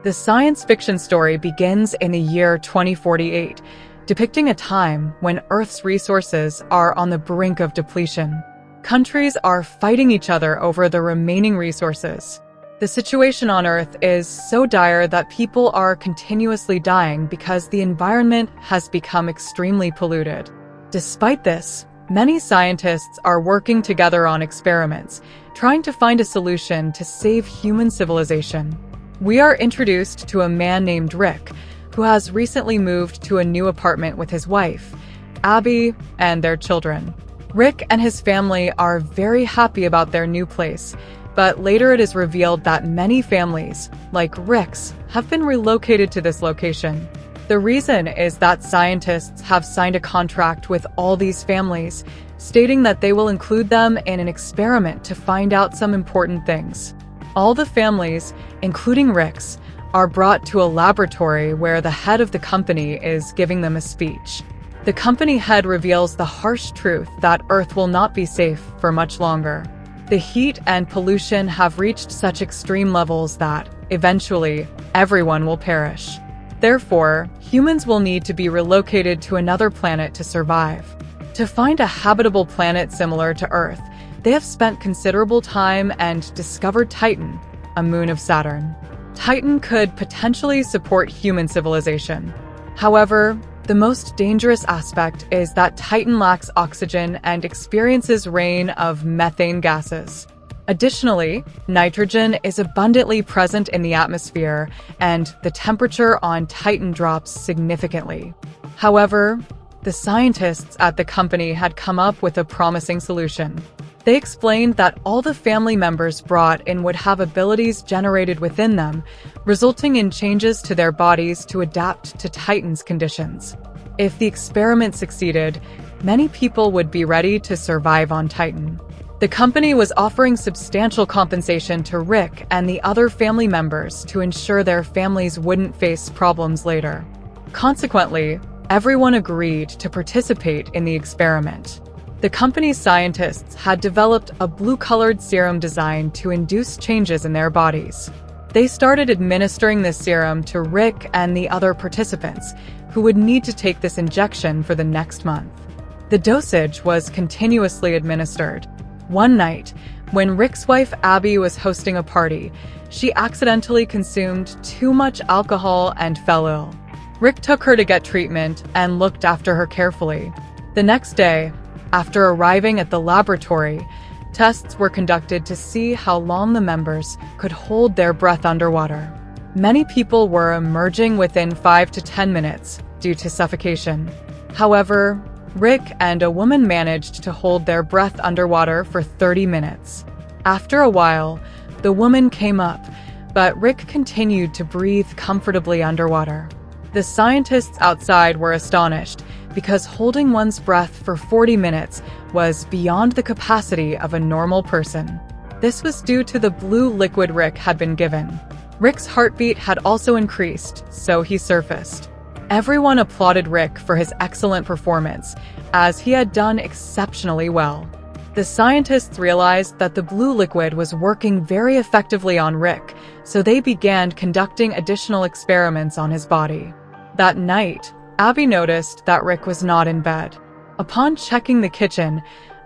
The science fiction story begins in the year 2048, depicting a time when Earth's resources are on the brink of depletion. Countries are fighting each other over the remaining resources. The situation on Earth is so dire that people are continuously dying because the environment has become extremely polluted. Despite this, many scientists are working together on experiments, trying to find a solution to save human civilization. We are introduced to a man named Rick, who has recently moved to a new apartment with his wife, Abby, and their children. Rick and his family are very happy about their new place, but later it is revealed that many families, like Rick's, have been relocated to this location. The reason is that scientists have signed a contract with all these families, stating that they will include them in an experiment to find out some important things. All the families, including Rick's, are brought to a laboratory where the head of the company is giving them a speech. The company head reveals the harsh truth that Earth will not be safe for much longer. The heat and pollution have reached such extreme levels that, eventually, everyone will perish. Therefore, humans will need to be relocated to another planet to survive. To find a habitable planet similar to Earth, they have spent considerable time and discovered Titan, a moon of Saturn. Titan could potentially support human civilization. However, the most dangerous aspect is that Titan lacks oxygen and experiences rain of methane gases. Additionally, nitrogen is abundantly present in the atmosphere, and the temperature on Titan drops significantly. However, the scientists at the company had come up with a promising solution. They explained that all the family members brought in would have abilities generated within them, resulting in changes to their bodies to adapt to Titan's conditions. If the experiment succeeded, many people would be ready to survive on Titan. The company was offering substantial compensation to Rick and the other family members to ensure their families wouldn't face problems later. Consequently, everyone agreed to participate in the experiment. The company's scientists had developed a blue-colored serum designed to induce changes in their bodies. They started administering this serum to Rick and the other participants, who would need to take this injection for the next month. The dosage was continuously administered. One night, when Rick's wife Abby was hosting a party, she accidentally consumed too much alcohol and fell ill. Rick took her to get treatment and looked after her carefully. The next day, after arriving at the laboratory, tests were conducted to see how long the members could hold their breath underwater. Many people were emerging within 5 to 10 minutes due to suffocation. However, Rick and a woman managed to hold their breath underwater for 30 minutes. After a while, the woman came up, but Rick continued to breathe comfortably underwater. The scientists outside were astonished because holding one's breath for 40 minutes was beyond the capacity of a normal person. This was due to the blue liquid Rick had been given. Rick's heartbeat had also increased, so he surfaced. Everyone applauded Rick for his excellent performance, as he had done exceptionally well. The scientists realized that the blue liquid was working very effectively on Rick, so they began conducting additional experiments on his body. That night, Abby noticed that Rick was not in bed. Upon checking the kitchen,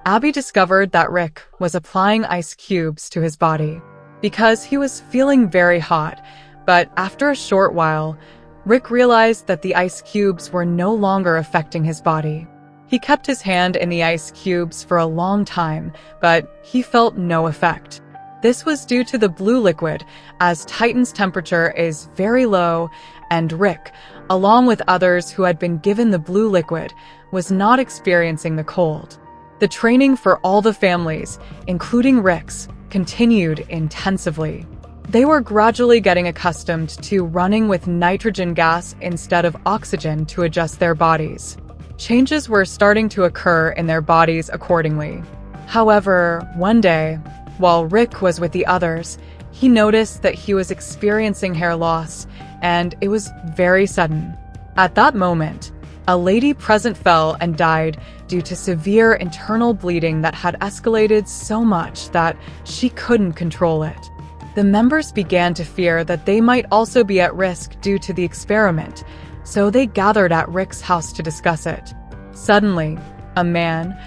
Abby discovered that Rick was applying ice cubes to his body because he was feeling very hot, but after a short while, Rick realized that the ice cubes were no longer affecting his body. He kept his hand in the ice cubes for a long time, but he felt no effect. This was due to the blue liquid, as Titan's temperature is very low, and Rick, along with others who had been given the blue liquid, was not experiencing the cold. The training for all the families, including Rick's, continued intensively. They were gradually getting accustomed to running with nitrogen gas instead of oxygen to adjust their bodies. Changes were starting to occur in their bodies accordingly. However, one day, while Rick was with the others, he noticed that he was experiencing hair loss, and it was very sudden. At that moment, a lady present fell and died due to severe internal bleeding that had escalated so much that she couldn't control it. The members began to fear that they might also be at risk due to the experiment, so they gathered at Rick's house to discuss it. Suddenly, a man,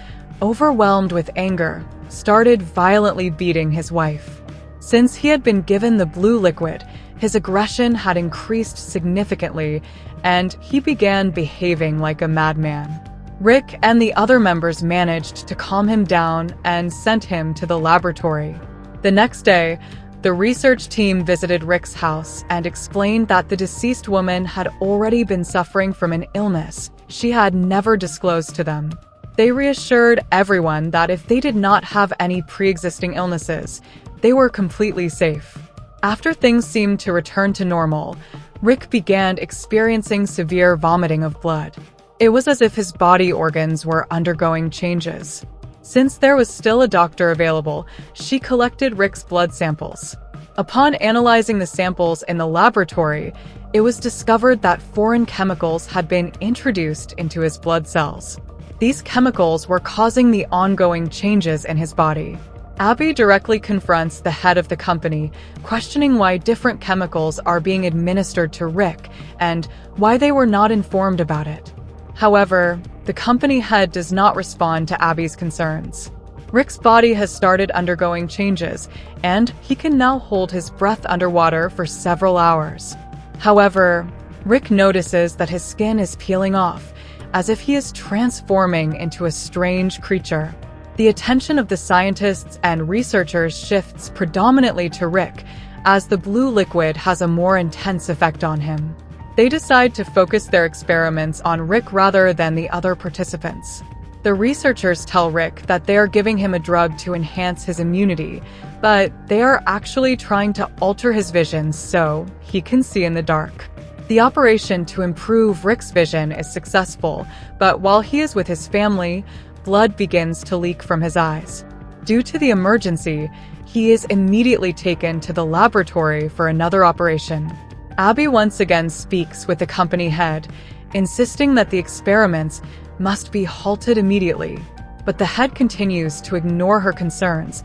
overwhelmed with anger, started violently beating his wife. Since he had been given the blue liquid, his aggression had increased significantly, and he began behaving like a madman. Rick and the other members managed to calm him down and sent him to the laboratory. The next day, the research team visited Rick's house and explained that the deceased woman had already been suffering from an illness she had never disclosed to them. They reassured everyone that if they did not have any pre-existing illnesses, they were completely safe. After things seemed to return to normal, Rick began experiencing severe vomiting of blood. It was as if his body organs were undergoing changes. Since there was still a doctor available, she collected Rick's blood samples. Upon analyzing the samples in the laboratory, it was discovered that foreign chemicals had been introduced into his blood cells. These chemicals were causing the ongoing changes in his body. Abby directly confronts the head of the company, questioning why different chemicals are being administered to Rick and why they were not informed about it. However, the company head does not respond to Abby's concerns. Rick's body has started undergoing changes, and he can now hold his breath underwater for several hours. However, Rick notices that his skin is peeling off, as if he is transforming into a strange creature. The attention of the scientists and researchers shifts predominantly to Rick, as the blue liquid has a more intense effect on him. They decide to focus their experiments on Rick rather than the other participants. The researchers tell Rick that they are giving him a drug to enhance his immunity, but they are actually trying to alter his vision so he can see in the dark. The operation to improve Rick's vision is successful, but while he is with his family, blood begins to leak from his eyes. Due to the emergency, he is immediately taken to the laboratory for another operation. Abby once again speaks with the company head, insisting that the experiments must be halted immediately, but the head continues to ignore her concerns,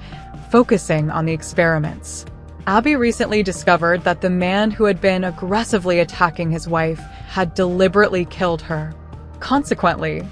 focusing on the experiments. Abby recently discovered that the man who had been aggressively attacking his wife had deliberately killed her. Consequently,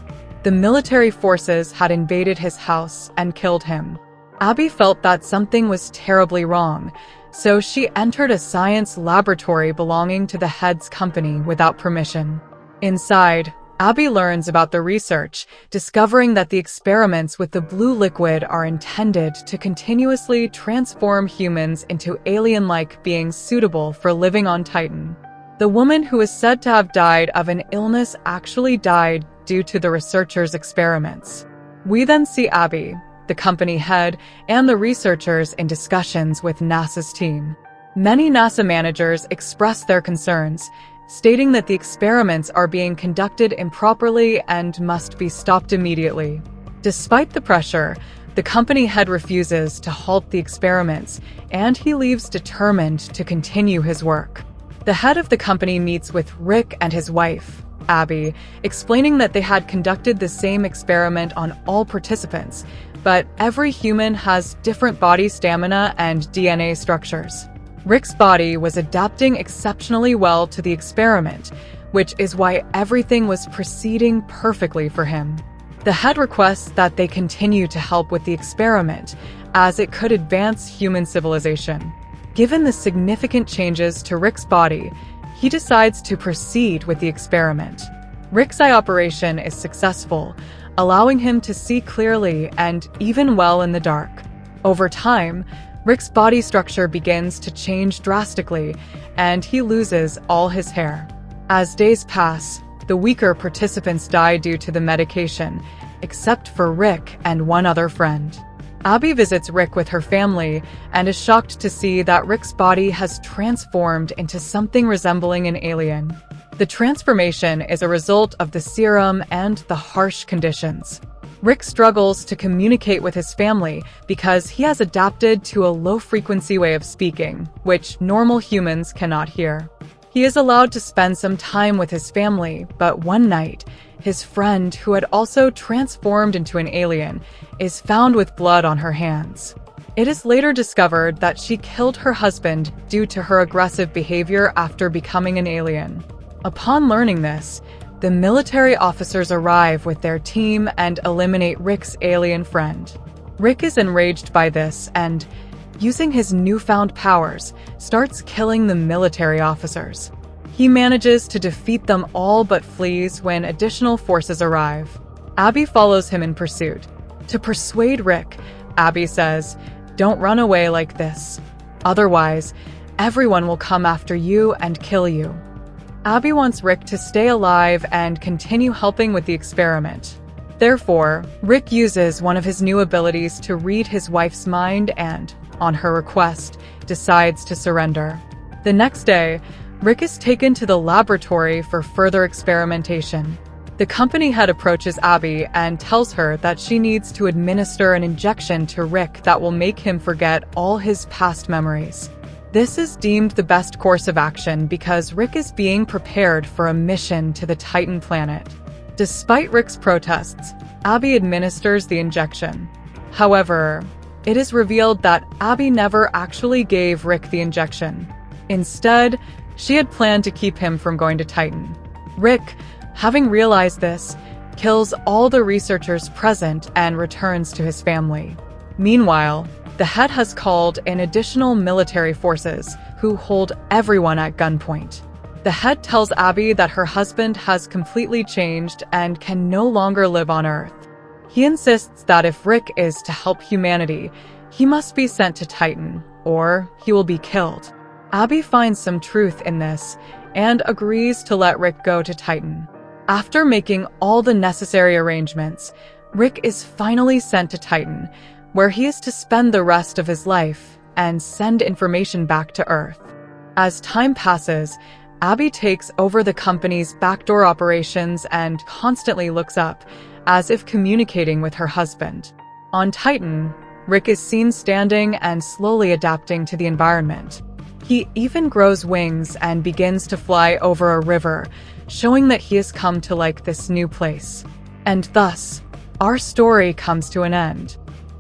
the military forces had invaded his house and killed him. Abby felt that something was terribly wrong, so she entered a science laboratory belonging to the head's company without permission. Inside, Abby learns about the research, discovering that the experiments with the blue liquid are intended to continuously transform humans into alien-like beings suitable for living on Titan. The woman who is said to have died of an illness actually died due to the researchers' experiments. We then see Abby, the company head, and the researchers in discussions with NASA's team. Many NASA managers express their concerns, stating that the experiments are being conducted improperly and must be stopped immediately. Despite the pressure, the company head refuses to halt the experiments, and he leaves determined to continue his work. The head of the company meets with Rick and his wife, Abby, explaining that they had conducted the same experiment on all participants, but every human has different body stamina and DNA structures. Rick's body was adapting exceptionally well to the experiment, which is why everything was proceeding perfectly for him. The head requests that they continue to help with the experiment, as it could advance human civilization. Given the significant changes to Rick's body, he decides to proceed with the experiment. Rick's eye operation is successful, allowing him to see clearly and even well in the dark. Over time, Rick's body structure begins to change drastically, and he loses all his hair. As days pass, the weaker participants die due to the medication, except for Rick and one other friend. Abby visits Rick with her family and is shocked to see that Rick's body has transformed into something resembling an alien. The transformation is a result of the serum and the harsh conditions. Rick struggles to communicate with his family because he has adapted to a low-frequency way of speaking, which normal humans cannot hear. He is allowed to spend some time with his family, but one night, his friend, who had also transformed into an alien, is found with blood on her hands. It is later discovered that she killed her husband due to her aggressive behavior after becoming an alien. Upon learning this, the military officers arrive with their team and eliminate Rick's alien friend. Rick is enraged by this and, using his newfound powers, starts killing the military officers. He manages to defeat them all but flees when additional forces arrive. Abby follows him in pursuit. To persuade Rick, Abby says, "Don't run away like this. Otherwise, everyone will come after you and kill you." Abby wants Rick to stay alive and continue helping with the experiment. Therefore, Rick uses one of his new abilities to read his wife's mind and, on her request, decides to surrender. The next day, Rick is taken to the laboratory for further experimentation. The company head approaches Abby and tells her that she needs to administer an injection to Rick that will make him forget all his past memories. This is deemed the best course of action because Rick is being prepared for a mission to the Titan planet. Despite Rick's protests, Abby administers the injection. However, it is revealed that Abby never actually gave Rick the injection. Instead, she had planned to keep him from going to Titan. Rick, having realized this, kills all the researchers present and returns to his family. Meanwhile, the head has called in additional military forces who hold everyone at gunpoint. The head tells Abby that her husband has completely changed and can no longer live on Earth. He insists that if Rick is to help humanity, he must be sent to Titan, or he will be killed. Abby finds some truth in this and agrees to let Rick go to Titan. After making all the necessary arrangements, Rick is finally sent to Titan, where he is to spend the rest of his life and send information back to Earth. As time passes, Abby takes over the company's backdoor operations and constantly looks up, as if communicating with her husband. On Titan, Rick is seen standing and slowly adapting to the environment. He even grows wings and begins to fly over a river, showing that he has come to like this new place. And thus, our story comes to an end.